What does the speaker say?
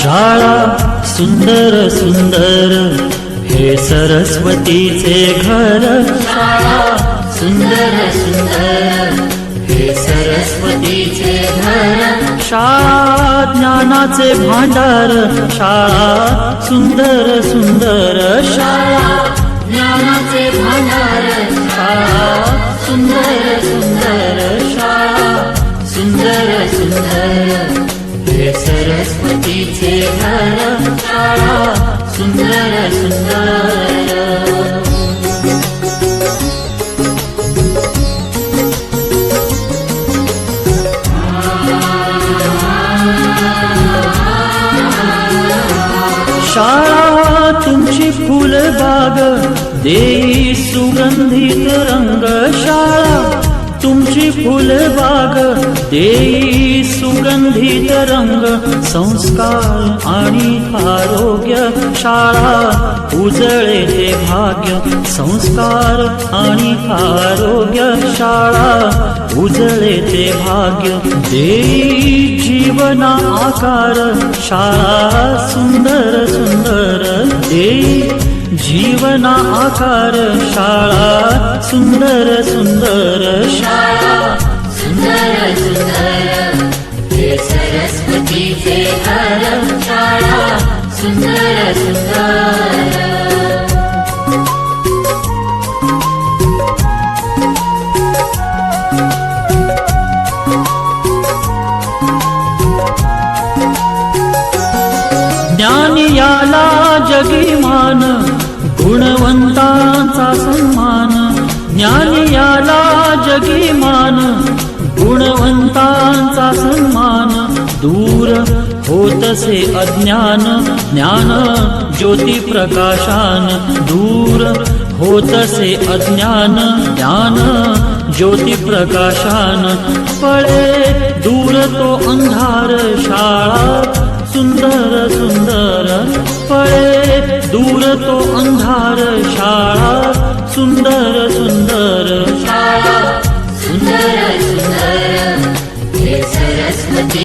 शाळा सुंदर सुंदर हे सरस्वतीचे घर। शाळा सुंदर सुंदर हे सरस्वतीचे घर। शाळा ज्ञानाचे भांडार। शाळा सुंदर सुंदर शाळा ज्ञानाचे भांडार। शाळा सुंदर सुंदर शाळा सुंदर सुंदर हे सरस्वतीचे घर। शाळा सुंदर सुंदर। शाळा तुमची फुलबाग देई सुगंधित रंग। शाळा तुमची फुलबाग देई सुगंधित रंग। संस्कार आणि आरोग्य शाळा उजळे ते भाग्य। संस्कार आणि आरोग्य शाळा उजळे ते भाग्य। देई जीवना आकार शाळा सुंदर सुंदर देई जीवना आकार। शाळा सुंदर सुंदर शाळा सुंदर सुंदर हे सरस्वतीचे घर। शाळा सुंदर सुंदर। ज्ञान याला जगी मान गुणवंतांचा सन्मान। ज्ञान याला जगी मान गुणवंतांचा सन्मान। दूर होतसे अज्ञान ज्ञान ज्योती प्रकाशान। दूर होतसे अज्ञान ज्ञान ज्योती प्रकाशान। पळे दूर तो अंधार शाळा सुंदर सुंदर पळे दूर तो अंधार। शाळा सुंदर सुंदर शाळा सुंदर सुंदर हे सरस्वती